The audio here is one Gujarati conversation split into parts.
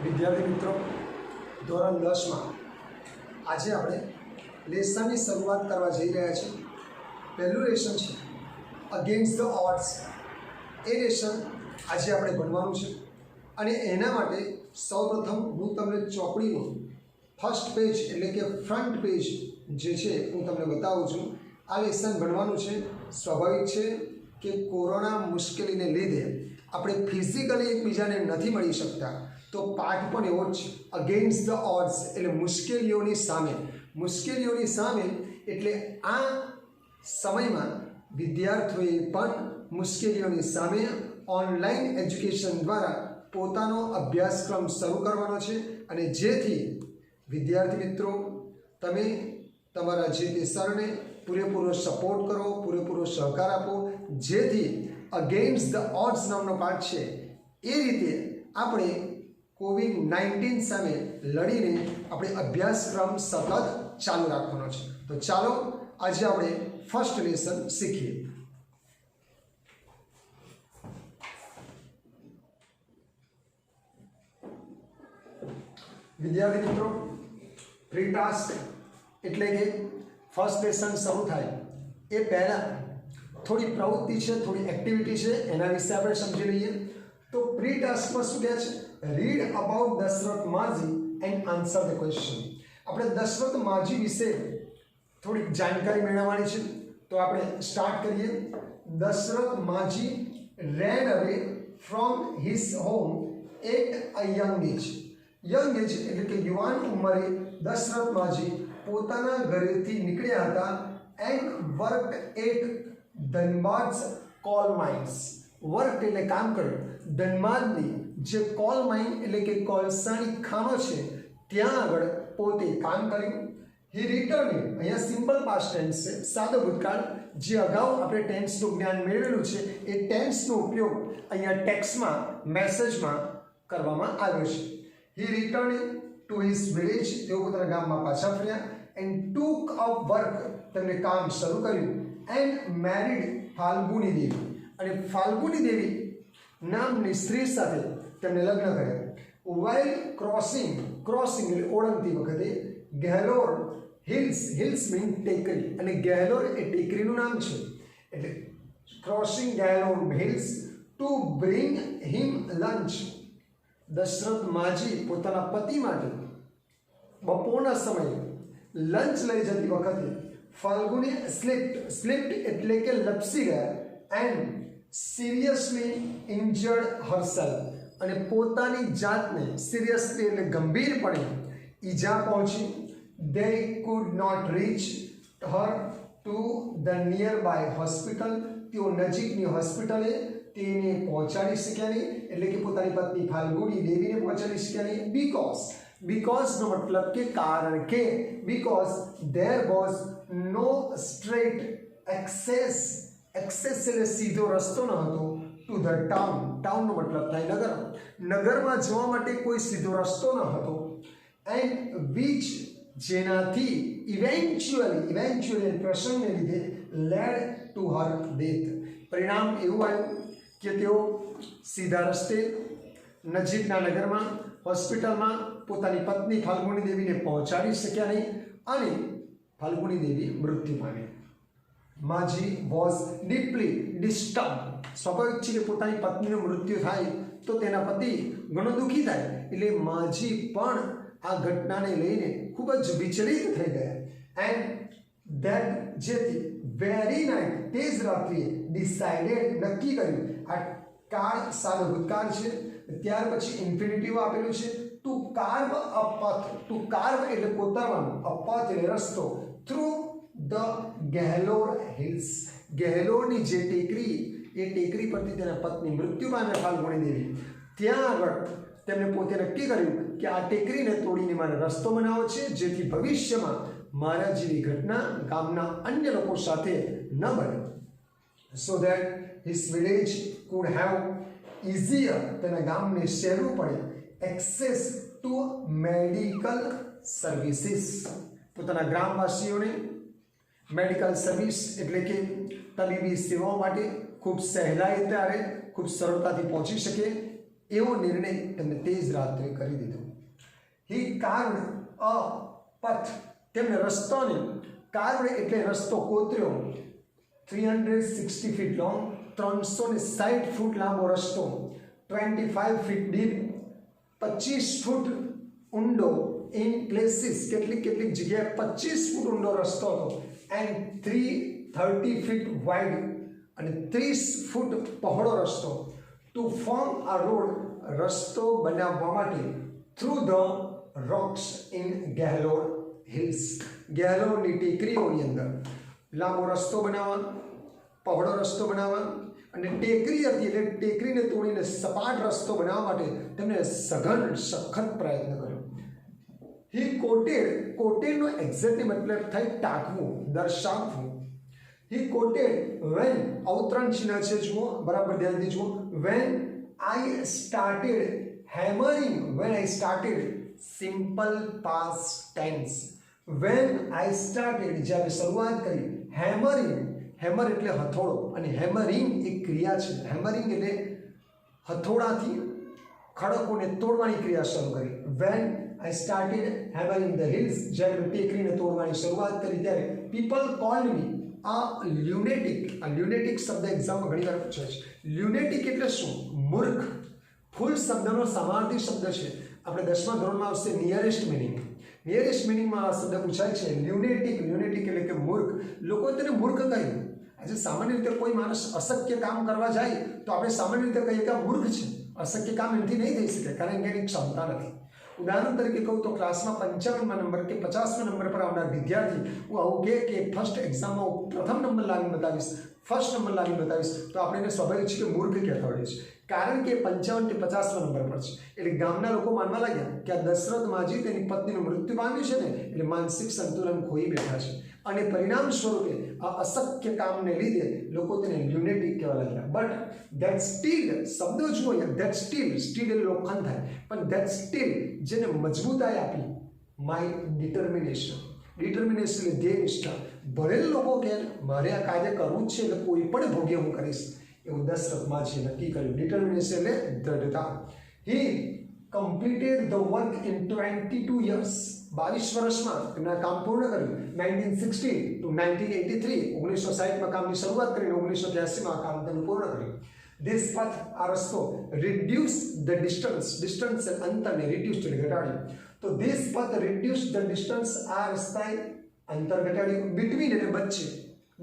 વિદ્યાર્થી મિત્રો, ધોરણ 10 માં આજે આપણે લેસનની શરૂઆત કરવા જઈ રહ્યા છીએ। પહેલું લેસન છે against the odds. A lesson આજે આપણે ભણવાનું છે અને એના માટે સૌપ્રથમ હું તમને ચોપડીનું ફર્સ્ટ પેજ એટલે કે ફ્રન્ટ પેજ જે છે હું તમને બતાવું છું। આ લેસન ભણવાનું છે। સ્વાભાવિક છે કે કોરોના મુશ્કેલીને લીધે આપણે ફિઝિકલી એકબીજાને નથી મળી શકતા, તો પાઠ પણ એવો જ છે, અગેન્સ્ટ ધ ઓડ્સ એટલે મુશ્કેલીઓની સામે એટલે આ સમયમાં વિદ્યાર્થીઓએ પણ મુશ્કેલીઓની સામે ઓનલાઈન એજ્યુકેશન દ્વારા પોતાનો અભ્યાસક્રમ શરૂ કરવાનો છે અને જેથી વિદ્યાર્થી મિત્રો તમે તમારા જે તે સરને પૂરેપૂરો સપોર્ટ કરો, પૂરેપૂરો સહકાર આપો, જેથી અગેન્સ્ટ ધ ઓડ્સ નામનો પાઠ છે એ રીતે આપણે કોવિડ-19 સામે લડીને આપણે અભ્યાસક્રમ સતત ચાલુ રાખવાનો છે। તો ચાલો આજે આપણે ફર્સ્ટ લેસન શીખીએ। વિદ્યાર્થી મિત્રો, પ્રી ટાસ્ક એટલે કે ફર્સ્ટ લેસન શરૂ થાય એ પહેલાં થોડી પ્રવૃત્તિ છે, થોડી એક્ટિવિટી છે, એના વિશે આપણે સમજી લઈએ। તો પ્રી ટાસ્કમાં શું કહે છે? Read about Dashrath Manjhi and answer the question. આપણે દશરથ માઝી વિશે થોડીક જાણકારી મેળવવાની છે, તો આપણે સ્ટાર્ટ કરીએ। Dasharath Manjhi ran away from his home at a young age એટલે કે યુવાન ઉંમરે દશરથ માઝી પોતાના ઘરેથી નીકળ્યા હતા and work at Dhanbad coal mines. Work એટલે કામ કર્યું। ધનબાદની જે કોલ માઇન એટલે કે કોલસાની ખાણો છે ત્યાં આગળ પોતે કામ કર્યું। હી રિટર્ન, અહીંયા સિમ્પલ પાસ્ટ ટેન્સ છે, સાદો ભૂતકાળ। જે અગાઉ આપણે ટેન્સનું જ્ઞાન મેળવેલું છે એ ટેન્સનો ઉપયોગ અહીંયા ટેક્સ્ટમાં, મેસેજમાં કરવામાં આવ્યો છે। He return to his village, તેઓ પોતાના ગામમાં પાછા ફર્યા। એન્ડ ટુક અપ વર્ક, તેમણે કામ શરૂ કર્યું। એન્ડ મેરિડ ફાલ્ગુની દેવી, અને ફાલ્ગુની દેવી નામની સ્ત્રી સાથે તેમણે લગ્ન કર્યા। વાઇલ ક્રોસિંગ એટલે ઓળંગતી વખતે, ગેહલોર હિલ્સ મીન ટેકરી, અને ગેહલોર એ ટેકરીનું નામ છે, એટલે crossing Gehlour hills to bring him lunch. Dashrath Manjhi પોતાના પતિ માટે બપોરના સમયે લંચ લઈ જતી વખતે ફાલ્ગુની સ્લિપ્ડ એટલે કે લપસી ગયા। એન્ડ સિરિયસલી ઇન્જર્ડ હરસેલ્ફ, અને પોતાની જાતને સિરિયસલી એટલે ગંભીરપણે ઈજા પહોંચી। they could not reach her to the nearby hospital, તેઓ નજીકની હોસ્પિટલે તેને પહોંચાડી શક્યા નહીં, એટલે કે પોતાની પત્ની ફાલ્ગુની દેવીને પહોંચાડી શક્યા નહીં। બીકોઝનો મતલબ કે કારણ કે, because there was no straight access એટલે સીધો રસ્તો ન હતો, ટુ ધ ટાઉનનો મતલબ થાય નગરમાં જવા માટે કોઈ સીધો રસ્તો ન હતો। એન્ડ વિચ જેનાથી ઇવેન્ચ્યુઅલી પ્રસંગને લીધે લેડ ટુ હર ડેથ, પરિણામ એવું આવ્યું કે તેઓ સીધા રસ્તે નજીકના નગરમાં હોસ્પિટલમાં પોતાની પત્ની ફાલ્ગુની દેવીને પહોંચાડી શક્યા નહીં અને ફાલ્ગુની દેવી મૃત્યુ પામી। માઝી વોઝ ડીપલી ડિસ્ટર્બ, સ્વાભાવિક છે કે પોતાની પત્નીનું મૃત્યુ થાય તો તેના પતિ ઘણો દુઃખી થાય, એટલે માઝી પણ આ ઘટનાને લઈને ખૂબ જ વિચલિત થઈ ગયા। એન્ડ ધેટ જેથી વેરી નાઇટ તે જ રાત્રિએ ડિસાઇડેડ નક્કી કર્યું, આ કાળ સાદો ભૂતકાળ છે, ત્યાર પછી ઇન્ફિનિટિવ આપેલું છે, ટુ કાર્વ અ પથ, ટુ કાર્વ એટલે કોતરવાનું, અ પથ એટલે રસ્તો, થ્રુ ધ ગેહલોર હિલ્સ, ગેહલોરની જે ટેકરી એ ટેકરી પરથી તેના પત્ની મૃત્યુ પામ્યા ફાલ્ગુની દેવી, ત્યાં આગળ તેમણે પોતે નક્કી કર્યું કે આ ટેકરીને તોડીને મારે રસ્તો બનાવવો છે, જેથી ભવિષ્યમાં મારા જેવી ઘટના ગામના અન્ય લોકો સાથે ન બને। So that his village could have easier, તેના ગામને સહેલું પડે, એક્સેસ ટુ મેડિકલ સર્વિસીસ, પોતાના ગ્રામવાસીઓને મેડિકલ સર્વિસ એટલે કે તબીબી સેવાઓ માટે ખૂબ સહેલાઈ ત્યારે ખૂબ સરળતાથી પહોંચી શકે એવો નિર્ણય તેમણે તે જ રાત્રે કરી દીધો. હી કાર્ડ અ પથ, તેમણે રસ્તોને કાર્ડ એટલે રસ્તો કોતર્યો. 360 ફીટ લોંગ, 360 ફૂટ લાંબો રસ્તો, 25 ફીટ ડીપ, 25 ફૂટ ઊંડો, ઇન પ્લેસીસ કેટલીક જગ્યાએ 25 ફૂટ ઊંડો રસ્તો હતો, એન્ડ 330 ફીટ વાઇડ અને 30 ફૂટ પહોળો રસ્તો. ટુ ફોર્મ આ રોડ, રસ્તો બનાવવા માટે, through the rocks in Gehlour hills, ગેહલોરની ટેકરીઓની અંદર લાંબો રસ્તો બનાવવાનો, પહોળો રસ્તો બનાવવાનો, અને ટેકરી હતી એટલે ટેકરીને તોડીને સપાટ રસ્તો બનાવવા માટે તેમણે સઘન સખત પ્રયત્ન કર્યો. હી કોટેડનો એક્ઝેક્ટલી મતલબ થાય ટાંકવું, દર્શાવવું. હી કોટેડ વેન, અવતરણ ચિહ્ન છે, જુઓ બરાબર ધ્યાનથી જુઓ. When I started hammering, when I started simple past tense. When I started, જ્યારે શરૂઆત કરી, હેમરિંગ, હેમર એટલે હથોડો અને હેમરિંગ એક ક્રિયા છે. હેમરિંગ એટલે હથોડાથી ખડકોને તોડવાની ક્રિયા શરૂ કરી. Van I started hammering the hills, જ્યારે ટેકરીને તોડવાની શરૂઆત કરી ત્યારે પીપલ કોલ્ડ મી આ લ્યુનેટિક. આ લ્યુનેટિક શબ્દ એક્ઝામમાં ઘણી વાર પૂછાય છે. લ્યુનેટિક એટલે શું? મૂર્ખ. ફૂલ શબ્દનો સમાનાર્થી શબ્દ છે. આપણે 10મા ધોરણમાં આવશે નિયરેસ્ટ મિનિંગ. નિયરેસ્ટ મિનિંગમાં આ શબ્દ પૂછાય છે લ્યુનેટિક. લ્યુનેટિક એટલે કે મૂર્ખ. લોકો તેને મૂર્ખ કહ્યું. આજે સામાન્ય રીતે કોઈ માણસ અશક્ય કામ કરવા જાય તો આપણે સામાન્ય રીતે કહીએ કે આ મૂર્ખ છે. અશક્ય કામ એનાથી નહીં થઈ શકે કારણ કે એની ક્ષમતા નથી. ઉદાહરણ તરીકે કહું તો ક્લાસમાં 55મા નંબર કે 50મા નંબર પર આવનાર વિદ્યાર્થી હું આવું કે ફર્સ્ટ એક્ઝામમાં હું પ્રથમ નંબર લાવીને બતાવીશ, ફર્સ્ટ નંબર લાવીને બતાવીશ, તો આપણે એને સ્વાભાવિક છે કે મૂર્ખ કહેતા હોઈએ છીએ. કારણ કે 55 કે 50મા નંબર પર છે. એટલે ગામના લોકો માનવા લાગ્યા કે આ દશરથ માજી તેની પત્નીનું મૃત્યુ પામ્યું છે ને એટલે માનસિક સંતુલન ખોઈ બેઠા છે, અને પરિણામ સ્વરૂપે આ અશક્ય કામને લીધે લોકો તેને લ્યુનેટિક કહેવા લાગ્યા. બટ ધેટ સ્ટીલ, શબ્દો જુઓ અહીંયા, ધેટ સ્ટીલ એટલે લોખંડ થાય, પણ ધેટ સ્ટીલ જેને મજબૂતાઈ આપી, માય ડિટર્મિનેશન. ડિટર્મિનેશન એટલે ધ્યેય નિષ્ઠા. ભલે લોકો કહે મારે આ કાર્ય કરવું જ છે એટલે કોઈ પણ ભોગે હું કરીશ, એવું દશરથ માજીએ નક્કી કર્યું. ડિટર્મિનેશન એટલે દ્રઢતા. He completed the work in 22 years. 22 વર્ષમાં એમના કામ પૂર્ણ કર્યું. 1960 to 1983, 1960માં કામની શરૂઆત કરીને 1983માં કામ તેનું પૂર્ણ કર્યું. ધીસ પથ, આ રસ્તો, રિડ્યુસ ધ ડિસ્ટન્સ, ડિસ્ટન્સ અંતરને રિડ્યુસ એટલે ઘટાડ્યું. તો ધીસ પથ રિડ્યુસ ધ ડિસ્ટન્સ, આ રસ્તાએ અંતર ઘટાડ્યું. બિટવીન એટલે વચ્ચે.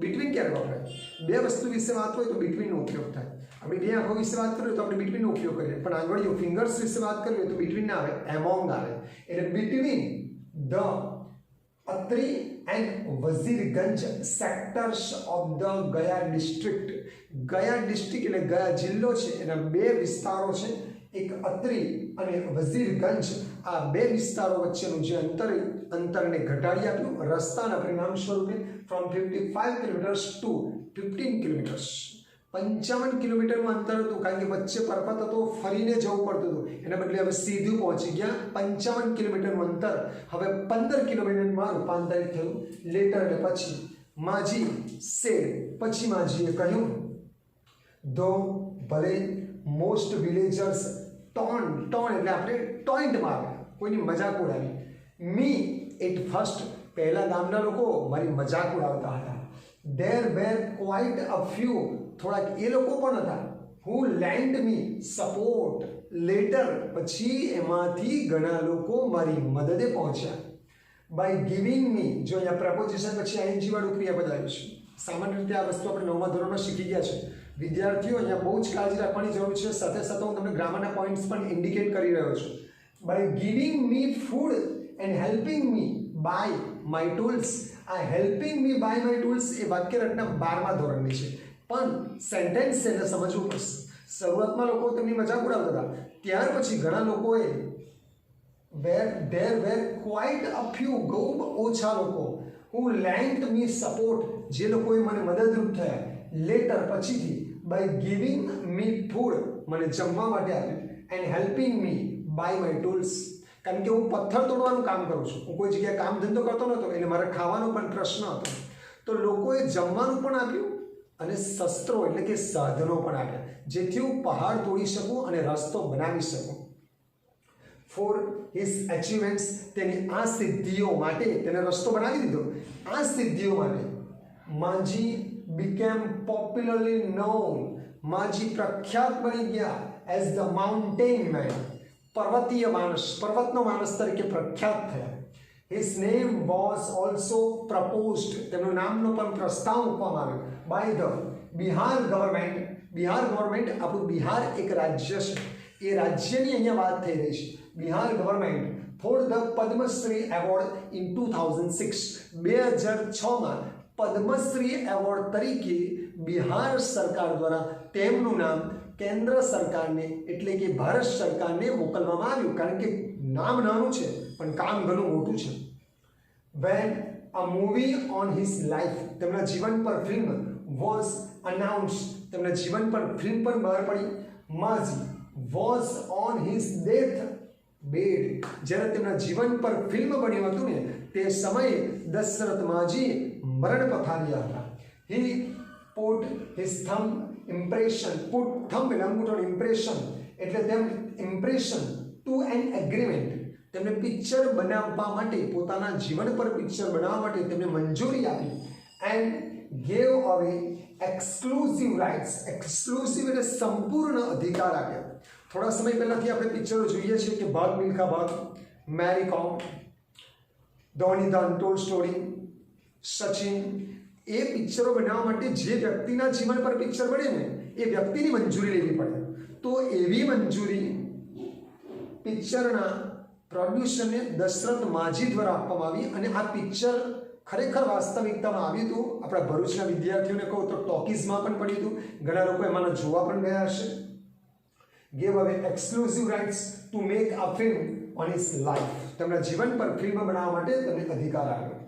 બિટવીન ક્યારે વપરાય? બે વસ્તુ વિશે વાત હોય તો બિટવીનનો ઉપયોગ થાય. આપણે બે આંખો વિશે વાત કરીએ તો આપણે બિટવીનનો ઉપયોગ કરીએ, પણ આંગળીઓ ફિંગર્સ વિશે વાત કરીએ તો બિટવીન ના આવે, એમોંગ આવે. એટલે between the Atri and Wazirganj sectors of the Gaya district. Gaya district એટલે ગયા જિલ્લો છે, એના બે વિસ્તારો છે, એક અત્રી અને વઝીરગંજ. આ બે વિસ્તારો વચ્ચેનું જે અંતરને ઘટાડી આપ્યું રસ્તાના પરિણામ સ્વરૂપે. From 55 kilometres two 15 kilometres. 55 કિલોમીટરનું અંતર હતું કારણ કે વચ્ચે પર્વત હતો, ફરીને જવું પડતું હતું. એના બદલે હવે સીધું પહોંચી ગયા. 55 કિલોમીટરનું અંતર હવે 15 કિલોમીટરમાં રૂપાંતરિત થયું. લેટર એટલે પછી. માજી સેડ, પછી માજીએ કહ્યું, ધો ભલે મોસ્ટ વિલેજર્સ ટોન્ટ એટલે આપણે ટોઈન્ટ માર્યા, કોઈની મજાક ઉડાવી. મી એટ ફર્સ્ટ, પહેલા ગામના લોકો મારી મજાક ઉડાવતા હતા. There were quite a few, થોડાક એ લોકો પણ હતા. હુ લેન્ડ મી સપોર્ટ લેટર, પછી એમાંથી ઘણા લોકો મારી મદદે પહોંચ્યા. બાય ગિવિંગ મી, જો અહીંયા પ્રપોઝિશન પછી આઈએનજી વાળું ક્રિયાપદ આવ્યું છે. સામાન્ય રીતે આ વસ્તુ આપણે 9મા ધોરણમાં શીખી ગયા છે. વિદ્યાર્થીઓ અહીંયા બહુ જ કાળજી રાખવાની જરૂર છે. સાથે સાથે હું તમને ગ્રામરના પોઈન્ટ્સ પણ ઇન્ડિકેટ કરી રહ્યો છું. By giving me food and helping me by my tools. આ helping me by my tools એ વાક્ય રચના 12મા ધોરણની છે, પણ સેન્ટેન્સ છે એટલે સમજવું પડશે. શરૂઆતમાં લોકો તેમની મજાક ઉડાવતા હતા, ત્યાર પછી ઘણા લોકોએ there were quite a few, ખૂબ ઓછા લોકો, who lent me support, જે લોકોએ મને મદદરૂપ થયા. લેટર પછીથી, by giving me food, મને જમવા માટે આપ્યું, and helping me by my tools, કારણ કે હું પથ્થર તોડવાનું કામ કરું છું, હું કોઈ જગ્યાએ કામ ધંધો કરતો નહોતો એટલે મારે ખાવાનો પણ પ્રશ્ન હતો. તો લોકોએ જમવાનું પણ આપ્યું અને શસ્ત્રો એટલે કે સાધનો પણ આપ્યા, જેથી હું પહાડ તોડી શકું અને રસ્તો બનાવી શકું. ફોર હિઝ અચીવમેન્ટ્સ, તેની આ સિદ્ધિઓ માટે તેને રસ્તો બનાવી દીધો. આ સિદ્ધિઓ માટે માજી became popularly known, માજી પ્રખ્યાત બની ગયા as the mountain man, પર્વતીય માણસ, પર્વતનો માણસ તરીકે પ્રખ્યાત થયા. His name was also proposed, તેમનું નામનો પણ પ્રસ્તાવ મૂકવામાં આવ્યો by the Bihar government. Bihar government, આપણું બિહાર એક રાજ્ય છે, એ રાજ્યની અહીંયા વાત થઈ રહી છે. Bihar government for the Padma Shri award in 2006, 2006માં પદ્મશ્રી એવોર્ડ તરીકે બિહાર સરકાર દ્વારા તેમનું નામ કેન્દ્ર સરકારને એટલે કે ભારત સરકારને મોકલવામાં આવ્યું, કારણ કે નામ નાનું છે પણ કામ ઘણું મોટું છે. When a movie on his life, તેમના જીવન પર ફિલ્મ was announced, તેમના જીવન પર ફિલ્મ પણ બહાર પડી. માઝી was on his death bed, જ્યારે તેમના જીવન પર ફિલ્મ બન્યું હતું ને તે સમયે દશરથ માજીએ મરણ પથાર્યા હતા. He put his thumb impression, put thumb એટલે અંગૂઠાનો impression એટલે તેમ impression to an agreement, તેમને પિક્ચર બનાવવા માટે, પોતાના જીવન પર પિક્ચર બનાવવા માટે તેમને મંજૂરી આપી. and gave away exclusive rights, exclusive એટલે સંપૂર્ણ અધિકાર આપ્યા. થોડા સમય પહેલાથી આપણે પિક્ચરો જોઈએ છીએ કે ભાગ Milkha Bhaag, Mary Kom, Dhoni the untold story, Sachin, એ પિક્ચરો બનાવવા માટે જે વ્યક્તિના જીવન પર પિક્ચર બને ને એ વ્યક્તિની મંજૂરી લેવી પડે. તો એવી મંજૂરી પિક્ચરના પ્રોડ્યુસરને દશરથ માજી દ્વારા આપવામાં આવી અને આ પિક્ચર ખરેખર વાસ્તવિકતામાં આવ્યું હતું. આપણા ભરૂચના વિદ્યાર્થીઓને કહું તો ટોકીઝમાં પણ પડ્યું હતું, ઘણા લોકો એમાંના જોવા પણ ગયા હશે. Gave away exclusive rights to make a film on his life, તેમના જીવન પર ફિલ્મ બનાવવા માટે તેમને અધિકાર આપ્યો.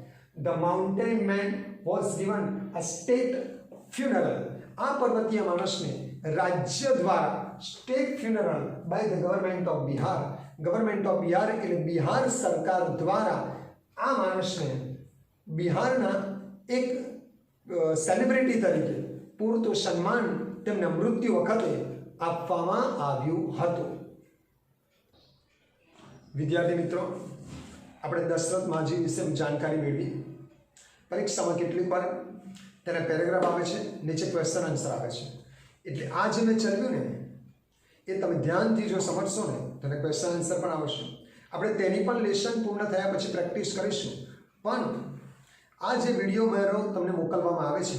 The mountain man was given a state funeral, આ પર્વતીય માણસને રાજ્ય દ્વારા state funeral by the government of Bihar, government of Bihar એટલે બિહાર સરકાર દ્વારા આ માણસને બિહારના એક સેલિબ્રિટી તરીકે પૂરતું સન્માન તેમના મૃત્યુ વખતે આપવામાં આવ્યું હતું. વિદ્યાર્થી મિત્રો, આપણે દશરથ માજી વિશે જાણકારી મેળવી. પરીક્ષામાં કેટલીક વાર તેના પેરેગ્રાફ આવે છે, નીચે ક્વેશ્ચન આન્સર આવે છે. એટલે આ જે મેં ચલાવ્યું ને એ તમે ધ્યાનથી જો સમજશો ને તેને ક્વેશ્ચન આન્સર પણ આવશે. આપણે તેની પણ લેસન પૂર્ણ થયા પછી પ્રેક્ટિસ કરીશું. પણ આ જે વિડીયો મારો તમને મોકલવામાં આવે છે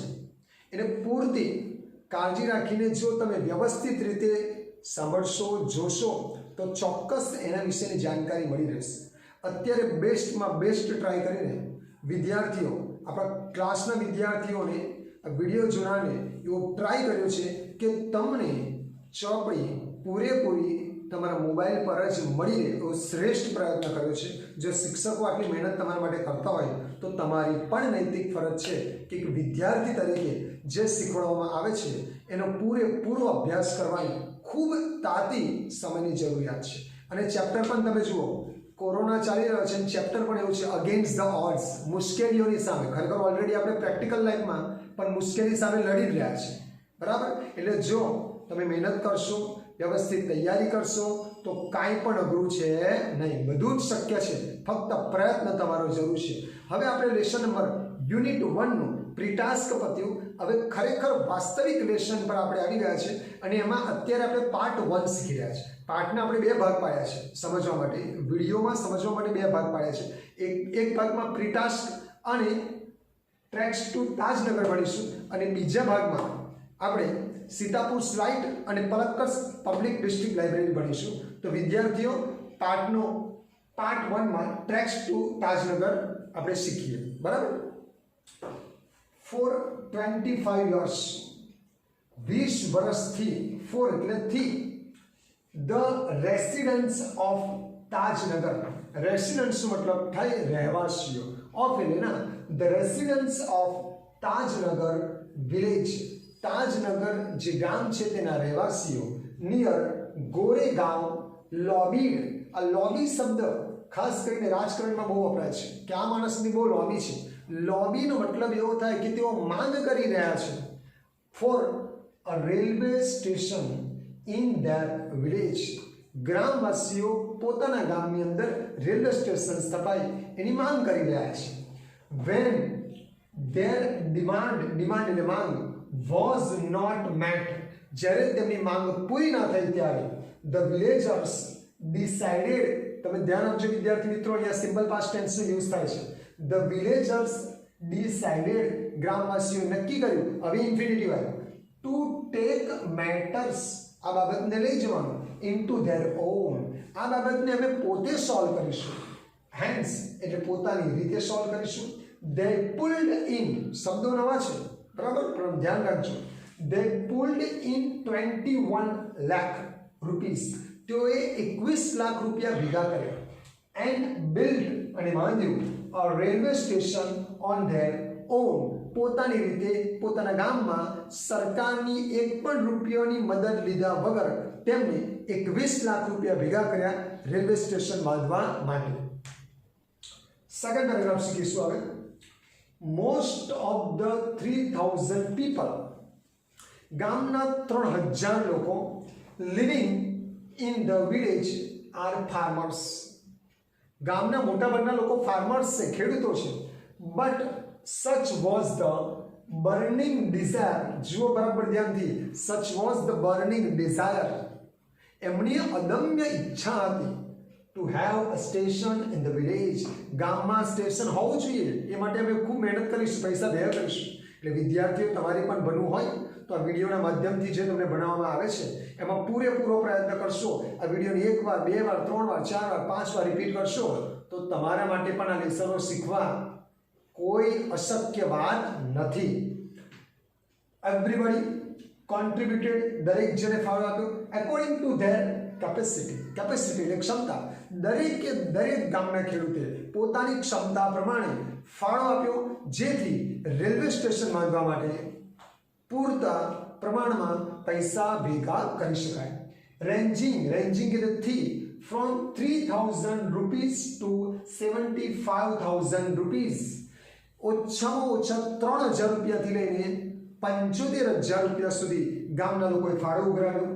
એને પૂરતી કાળજી રાખીને જો તમે વ્યવસ્થિત રીતે સાંભળશો, જોશો તો ચોક્કસ એના વિશેની જાણકારી મળી રહેશે. અત્યારે બેસ્ટમાં બેસ્ટ ટ્રાય કરીને વિદ્યાર્થીઓ, આપણા ક્લાસના વિદ્યાર્થીઓને આ વિડીયો જોનારને એવો ટ્રાય કર્યો છે કે તમને ચોપડી પૂરેપૂરી તમારા મોબાઈલ પર જ મળી રહે એવો શ્રેષ્ઠ પ્રયત્ન કર્યો છે. જો શિક્ષકો આટલી મહેનત તમારા માટે કરતા હોય તો તમારી પણ નૈતિક ફરજ છે કે એક વિદ્યાર્થી તરીકે જે શીખવાડવામાં આવે છે એનો પૂરેપૂરો અભ્યાસ કરવાની ખૂબ તાતી સમયની જરૂરિયાત છે. અને ચેપ્ટર પણ તમે જુઓ, કોરોના ચાલી રહ્યો છે, ચેપ્ટર પણ એવું છે અગેન્સ્ટ ધ ઓડ્સ, મુશ્કેલીઓની સામે. ખરેખર ઓલરેડી આપણે પ્રેક્ટિકલ લાઈફમાં પણ મુશ્કેલી સામે લડી રહ્યા છે, બરાબર? એટલે જો તમે મહેનત કરશો, વ્યવસ્થિત તૈયારી કરશો તો કાંઈ પણ અઘરું છે નહીં, બધું જ શક્ય છે. ફક્ત પ્રયત્ન તમારો જરૂર છે. હવે આપણે લેસન નંબર યુનિટ 1નું પ્રીટાસ્ક પત્યું. હવે ખરેખર વાસ્તવિક લેસન પર આપણે આવી ગયા છે અને એમાં અત્યારે આપણે પાર્ટ 1 શીખી રહ્યા છે. પાર્ટના આપણે 2 ભાગ પાડ્યા છે સમજવા માટે, વિડીયોમાં સમજવા માટે 2 ભાગ પાડ્યા છે. એક ભાગમાં પ્રીટાસ્ક અને ટ્રેક્સ ટુ તાજનગર ભણીશું અને બીજા ભાગમાં આપણે સીતાપુર સ્લાઇટ અને પલક્કડ પબ્લિક ડિસ્ટ્રિક્ટ લાઇબ્રેરી ભણીશું. તો વિદ્યાર્થીઓ પાર્ટ 1માં ટ્રેક્સ ટુ તાજનગર આપણે શીખીએ, બરાબર? ફોર 25 years, 20 વર્ષથી, ફોર એટલે થી, the residence of Tajnagar, residence મતલબ થાય રહેવાસીઓ, ઓફ એટલે ના, the residence of Tajnagar village, Tajnagar જે ગામ છે તેના રહેવાસીઓ, નિયર ગોરેગાંવ લોબીડ. આ લોબી શબ્દ ખાસ કરીને રાજકારણમાં બહુ વપરાય છે કે આ માણસની બહુ લોબી છે. લોબીનો મતલબ એવો થાય કે તેઓ માંગ કરી રહ્યા છે for a railway station in their village. ગ્રામવાસીઓ પોતાના ગામની અંદર રેલવે સ્ટેશન સ્થપાય એની માંગ કરી રહ્યા છે. વેન ધેર ડિમાન્ડ એટલે માંગ વોઝ નોટ મેટ, જ્યારે તેમની માંગ પૂરી ના થઈ ત્યારે ધ વિલેજર્સ ડિસાઇડેડ. તમે ધ્યાન આપજો વિદ્યાર્થી મિત્રો, અહીંયા સિમ્પલ પાસ્ટ ટેન્સનો યુઝ થાય છે. ધ વિલેજર્સ ડિસાઇડેડ, ગ્રામવાસીઓ નક્કી કર્યું, હવે ઇન્ફિનિટિવ આવ્યું, ટુ ટેક મેટર્સ, આ બાબતને લઈ જવાનું, ઇનટુ ધેર ઓન, આ બાબતને અમે પોતે સોલ્વ કરીશું. હેન્સ એટલે પોતાની રીતે સોલ્વ કરીશું. they pulled in, શબ્દો નવા છે બરાબર, પણ ધ્યાન રાખજો. they pulled in 21 lakh rupees, તેઓએ 21 લાખ રૂપિયા ભેગા કર્યા. and built, અને બાંધ્યું, a railway station on their own, પોતાની રીતે પોતાના ગામમાં સરકારની એક પણ રૂપિયાની મદદ લીધા વગર તેમને 21 લાખ રૂપિયા ભેગા કર્યા રેલવે સ્ટેશન બાંધવા માટે. સેકન્ડ પેરેગ્રાફ શીખીશું હવે. મોસ્ટ ઓફ ધ 3000 પીપલ, ગામના 3000 લોકો living in the village R farmers, ગામના મોટાભાગના લોકો ફાર્મર્સ છે, ખેડૂતો છે. બટ સચ વોઝ ધ બર્નિંગ ડિઝાયર, જુઓ બરાબર ધ્યાનથી, સચ વોઝ ધ બર્નિંગ ડિઝાયર, એમની અદમ્ય ઈચ્છા હતી to have a station in the village, ગામમાં સ્ટેશન હોવું જોઈએ, એ માટે અમે ખૂબ મહેનત કરીશું, પૈસા ભેગા કરીશું. એટલે વિદ્યાર્થીઓ તમારે પણ બનવું હોય તો આ વિડીયોના માધ્યમથી જે તમને ભણાવવામાં આવે છે એમાં પૂરેપૂરો પ્રયત્ન કરશો. આ વિડીયોને 1 વાર 2 વાર 3 વાર 4 વાર 5 વાર રિપીટ કરશો તો તમારા માટે પણ આ લેસનો શીખવા કોઈ અશક્ય વાત નથી. એવરીબડી કોન્ટ્રીબ્યુટેડ, દરેક જણે ફાળો આપ્યો according to there capacity, capacity એટલે ક્ષમતા. દરેકે દરેક ગામના ખેડૂતે પોતાની ક્ષમતા પ્રમાણે ફાળો આપ્યો, જેથી રેલવે સ્ટેશન બાંધવા માટે પૂરતા પ્રમાણમાં પૈસા ભેગા કરી શકાય. રેન્જિંગ એટલે થી ફ્રોમ 3000 રૂપીસ ટુ 75,000 રૂપીસ, ઓછામાં ઓછા 3000 રૂપિયાથી લઈને 75,000 રૂપિયા સુધી ગામના લોકોએ ફાળો ઉઘરાવ્યો.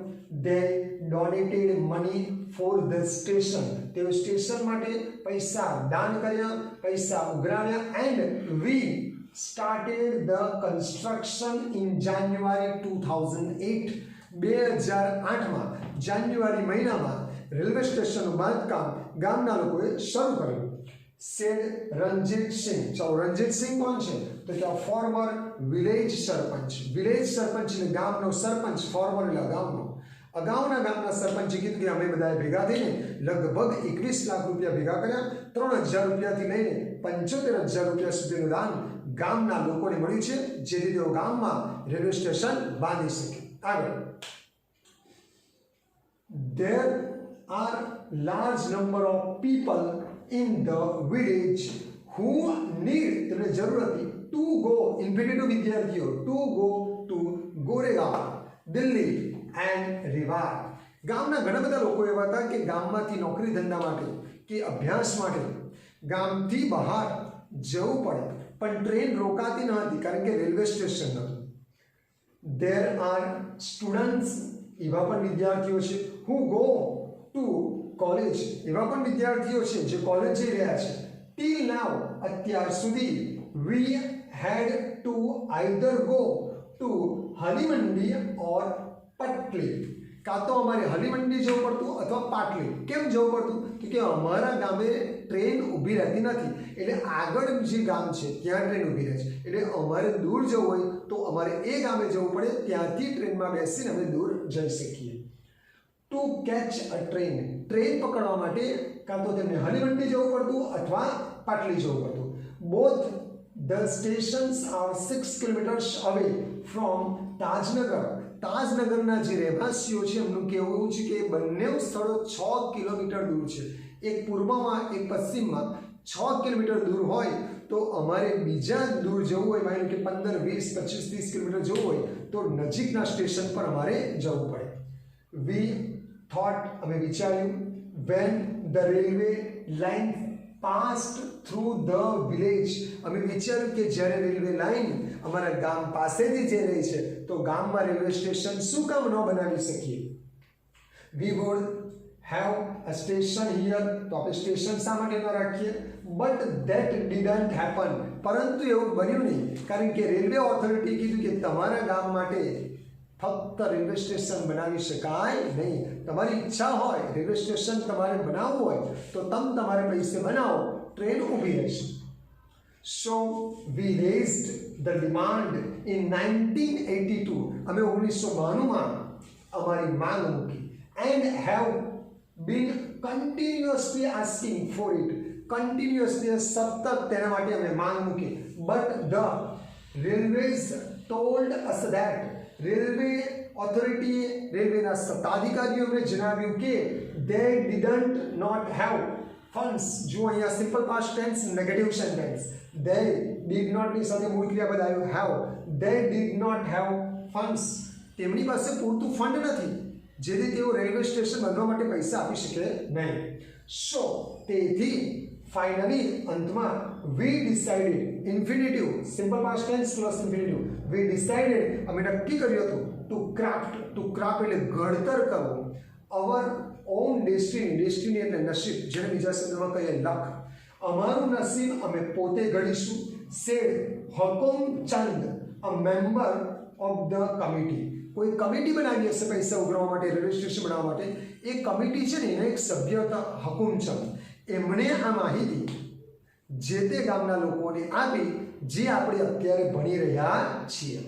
they donated money for the station, તેઓ સ્ટેશન માટે પૈસા દાન કર્યા, પૈસા ઉઘરાવ્યા. and we started the construction in January 2008, 2008માં જાન્યુઆરી મહિનામાં રેલવે સ્ટેશનનું બાંધકામ ગામના લોકોએ શરૂ કર્યું. સેડ રણજીત સિંહ. ચાલો, રણજીત સિંહ કોણ છે તો કે ફોર્મર વિલેજ સરપંચ. વિલેજ સરપંચ એટલે ગામનો સરપંચ, ફોર્મર એટલે ગામનો. અગાઉના ગામના સરપંચે કીધું કે અમે બધાએ ભેગા થઈને લગભગ 21 લાખ રૂપિયા ભેગા કર્યા. 3000 રૂપિયાથી લઈને 75,000 રૂપિયા સુધીનું દાન ગામના લોકોને મળ્યું છે, જેથી તેઓ ગામમાં રેલવે સ્ટેશન બાંધી શકે. આગળ, there are large number of people in the village who need, તેમને જરૂર હતી to go, ઇન્ફિનિટિવ વિદ્યાર્થીઓ, to go to Goregaon, Delhi and રિવાર. ગામના ઘણા બધા લોકો એવા હતા કે ગામમાંથી નોકરી ધંધા માટે કે અભ્યાસ માટે ગામથી બહાર જવું પડે, પણ ટ્રેન રોકાતી ન હતી કારણ કે રેલવે સ્ટેશન હતું. there are students, એવા પણ વિદ્યાર્થીઓ છે, who go to college, એવા પણ વિદ્યાર્થીઓ છે જે કોલેજ જઈ રહ્યા છે. till now, અત્યાર સુધી we had to either go to હલીમંડી or પાટલી, કાં તો અમારે હલીમંડી જવું પડતું અથવા પાટલી. કેમ જવું પડતું કે અમારા ગામે ટ્રેન ઊભી રહેતી નથી, એટલે આગળ જે ગામ છે ત્યાં ટ્રેન ઊભી રહે છે, એટલે અમારે દૂર જવું હોય તો અમારે એ ગામે જવું પડે, ત્યાંથી ટ્રેનમાં બેસીને અમે દૂર જઈ શકીએ. To catch a train, train પકડવા માટે કાં તો તેમને હલીમંડી જવું પડતું અથવા પાટલી જવું પડતું. Both the stations are 6 kilometres away from Tajnagar. તાજનગરના જે રહેવાસીઓ છે એમનું કહેવું એવું છે કે બંને સ્થળો 6 કિલોમીટર દૂર છે. એક પૂર્વમાં એક પશ્ચિમમાં 6 કિલોમીટર દૂર હોય તો અમારે બીજા દૂર જવું હોય, માની કે 15, 20, 25, 30 કિલોમીટર જવું હોય તો નજીકના સ્ટેશન પર અમારે જવું પડે. વી થોટ, અમે વિચાર્યું, when the railway line passed through the village. અમે વિચાર્યું કે જ્યારે રેલવે લાઈન અમારા ગામ પાસેથી જઈ રહી છે તો ગામમાં રેલવે સ્ટેશન શું કામ ન બનાવી શકીએ. વી would have a station here. તો આપણે સ્ટેશન શા માટે ન રાખીએ? But that didn't happen. પરંતુ એવું બન્યું નહીં, કારણ કે રેલવે ઓથોરિટી કીધું કે તમારા ગામ માટે ફક્ત રેલવે સ્ટેશન બનાવી શકાય નહીં. તમારી ઈચ્છા હોય રેલવે સ્ટેશન તમારે બનાવવું હોય તો તમારે પૈસે બનાવો, ટ્રેન ઊભી રહેશે. So we raised the demand in 1982. અમે 1992માં અમારી માંગ મૂકી. And have been continuously asking for it. Continuously સતત તેના માટે અમે માંગ મૂકી. But the railways told us that. Railway ઓથોરિટીએ, રેલવેના સત્તાધિકારીઓ અમને જણાવ્યું કે they didn't not have funds. જો અહીંયા simple past tense, negative sentence. they did not ની સાથે મૂળ ક્રિયાપદ આવ્યું have. they did not have funds. તેમની પાસે પૂરતું ફંડ નથી જેથી તેઓ રેલવે સ્ટેશન બાંધવા માટે પૈસા આપી શકે નહીં. સો તેથી ફાઇનલી અંતમાં we decided, infinitive, simple past tense plus infinitive, we decided, અમે નક્કી કર્યું હતું ટુ ક્રાફ્ટ એટલે ઘડતર કરવું, અવર ઓન ડેસ્ટિની. ડેસ્ટિની એટલે નસીબ, જેને બીજા શબ્દમાં કહીએ લક. અમારું નસીબ અમે પોતે ઘડીશું. Said Hukum Chand, a member of the committee. કોઈ કમિટી બનાવી હશે પૈસા ઉઘરાવવા માટે, રેલવે સ્ટેશન બનાવવા માટે. એ કમિટી છે ને, એના એક સભ્ય હતા હકુમચંદ. એમણે આ માહિતી જે તે ગામના લોકોને આપી જે આપણે અત્યારે ભણી રહ્યા છીએ.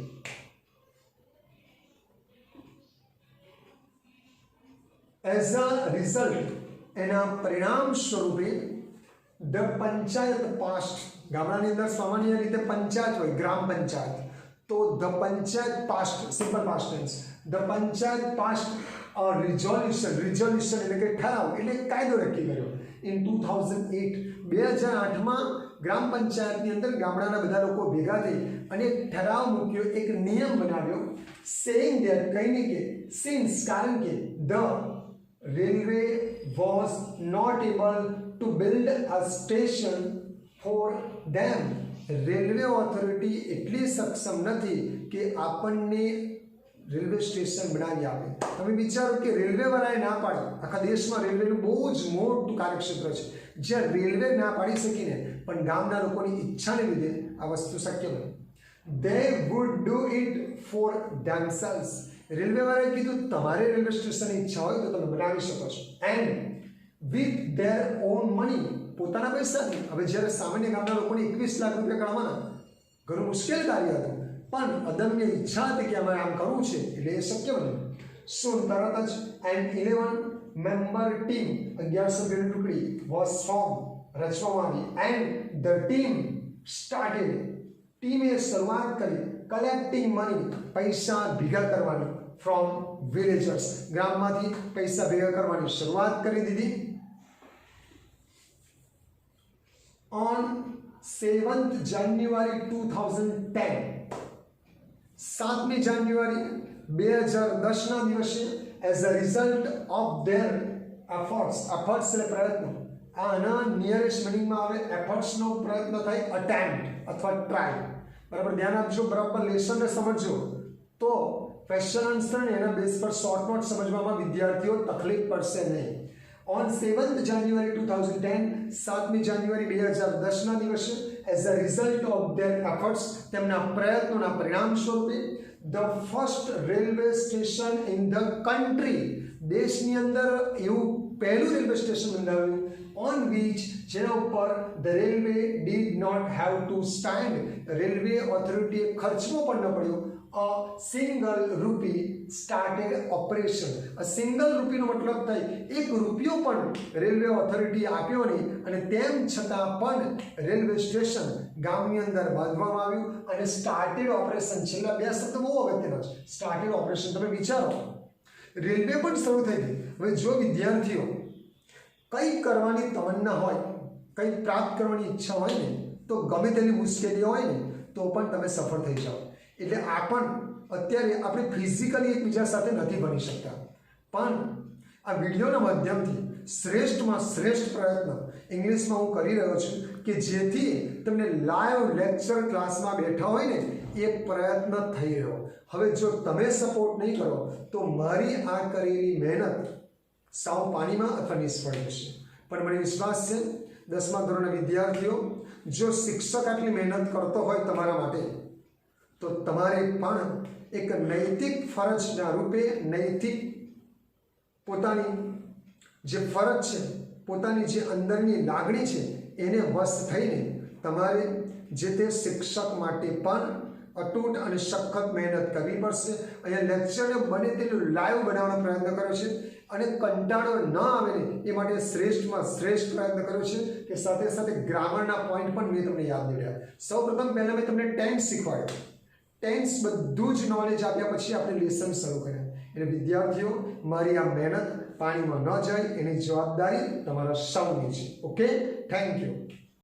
એઝ અ રિઝલ્ટ, એના પરિણામ સ્વરૂપે ધ પંચાયત પાસ્ડ. ગામડાની અંદર સામાન્ય રીતે પંચાયત હોય, ગ્રામ પંચાયત. તો the panchayat passed, simple past tense, the panchayat passed resolution. Resolution એટલે કે ઠરાવ, એટલે કાયદો નક્કી કર્યો. ઇન 2008, 2008માં ગ્રામ પંચાયતની અંદર ગામડાના બધા લોકો ભેગા થઈ અને એક ઠરાવ મૂક્યો, એક નિયમ બનાવ્યો. સેઇંગ ધેટ, કહીને કે સિન્સ, કારણ કે the railway was not able to build a station for them. Railway authority એટલી સક્ષમ નથી કે આપણને રેલવે સ્ટેશન બનાવી આપે. તમે વિચારો કે રેલવેવાળાએ ના પાડી. આખા દેશમાં રેલવેનું બહુ જ મોટું કાર્યક્ષેત્ર છે, જ્યાં રેલવે ના પાડી શકીને પણ ગામના લોકોની ઈચ્છાને લીધે આ વસ્તુ શક્ય બની. they would do it for themselves. રેલવેવાળાએ કીધું તમારે રેલવે સ્ટેશનની ઈચ્છા હોય તો તમે બનાવી શકો છો. And with their own money, પોતાના પૈસાથી. હવે જ્યારે સામાન્ય ગામના લોકોને 21 લાખ રૂપિયા કમાવાના ઘણું મુશ્કેલ કાર્ય હતું, પણ અદમ્ય ઈચ્છા હતી કે અમારે આમ કરવું છે એટલે એ શક્ય બન્યું. સોન તરત જ એન્ડ 11 મેમ્બર ટીમ, 11 સભ્યોની ટુકડી વોઝ ફોર્મ, રચવામાં આવી. એન્ડ ધ ટીમ સ્ટાર્ટેડ, ટીમે શરૂઆત કરી કલેક્ટિંગ મની, પૈસા ભેગા કરવાની, ફ્રોમ વિલેજર્સ, ગ્રામમાંથી પૈસા ભેગા કરવાની શરૂઆત કરી દીધી. ઓન 7th January 2010, 7મી જાન્યુઆરી 2010ના દિવસે, as a result of their efforts. Efforts એટલે પ્રયત્નો. આના નિયરેસ્ટ મિનિંગમાં આવે એફર્ટ્સનો પ્રયત્ન થાય, અટેમ્પ્ટ અથવા ટ્રાય. બરાબર, ધ્યાન આપજો, બરાબર લેસનને સમજજો તો ક્વેશ્ચન આન્સર ને એના બેઝ પર શોર્ટ નોટ સમજવામાં વિદ્યાર્થીઓ તકલીફ પડશે નહીં. ઓન 7th January 2010, 7મી જાન્યુઆરી 2010ના દિવસે, as a result of their efforts, તેમના પ્રયત્નોના પરિણામ સ્વરૂપે, the first railway station in the country, દેશની અંદર એવું પહેલું રેલવે સ્ટેશન બંધાવ્યું. ઓન વિચ, જેના ઉપર the railway did not have to stand, railway ઓથોરિટીએ ખર્ચવો પણ ન પડ્યો. A single rupee started operation. અ સિંગલ રૂપીનો મતલબ થાય એક રૂપિયો પણ રેલવે ઓથોરિટી આપ્યો નહીં, અને તેમ છતાં પણ રેલવે સ્ટેશન ગામની અંદર બાંધવામાં આવ્યું. અને સ્ટાર્ટેડ ઓપરેશન, છેલ્લા બે શબ્દ બહુ અગત્યના છે. સ્ટાર્ટેડ ઓપરેશન, તમે વિચારો રેલવે પણ શરૂ થઈ ગઈ. હવે જો વિદ્યાર્થીઓ કંઈક કરવાની તમન્ના હોય, કંઈક પ્રાપ્ત કરવાની ઈચ્છા હોય ને, તો ગમે તેટલી મુશ્કેલીઓ હોય ને તો પણ તમે સફળ થઈ જાઓ. એટલે આ પણ અત્યારે આપણે ફિઝિકલી એકબીજા સાથે નથી ભણી શકતા, પણ આ વિડીયોના માધ્યમથી શ્રેષ્ઠમાં શ્રેષ્ઠ પ્રયત્ન ઇંગ્લિશમાં હું કરી રહ્યો છું કે જેથી તમને લાઈવ લેક્ચર ક્લાસમાં બેઠા હોય ને એ પ્રયત્ન થઈ રહ્યો. હવે જો તમે સપોર્ટ નહીં કરો તો મારી આ કરેલી મહેનત સાવ પાણીમાં અથવા નિષ્ફળ જશે. પણ મને વિશ્વાસ છે 10મા ધોરણના વિદ્યાર્થીઓ, જો શિક્ષક આટલી મહેનત કરતો હોય તમારા માટે તો તમારે પણ એક નૈતિક ફરજના રૂપે નૈતિક પોતાની જે ફરજ છે, પોતાની જે અંદરની લાગણી છે એને વશ થઈને તમારે જે તે શિક્ષક માટે પણ અતૂટ અને સખત મહેનત કરવી પડશે. અહીંયા લેક્ચરને બને તેટલું લાઈવ બનાવવાનો પ્રયત્ન કર્યો છે અને કંટાળો ન આવે ને એ માટે શ્રેષ્ઠમાં શ્રેષ્ઠ પ્રયત્ન કર્યો છે કે સાથે સાથે ગ્રામરના પોઈન્ટ પણ મેં તમને યાદ કર્યા. સૌપ્રથમ પહેલાં મેં તમને ટેન્સ શીખવાડ્યું. ટેન્સ બધું જ નોલેજ આપ્યા પછી આપણે લેસન શરૂ કર્યા. એટલે વિદ્યાર્થીઓ, મારી આ મહેનત પાણીમાં ન જાય એની જવાબદારી તમારા સૌની છે. Okay, thank you.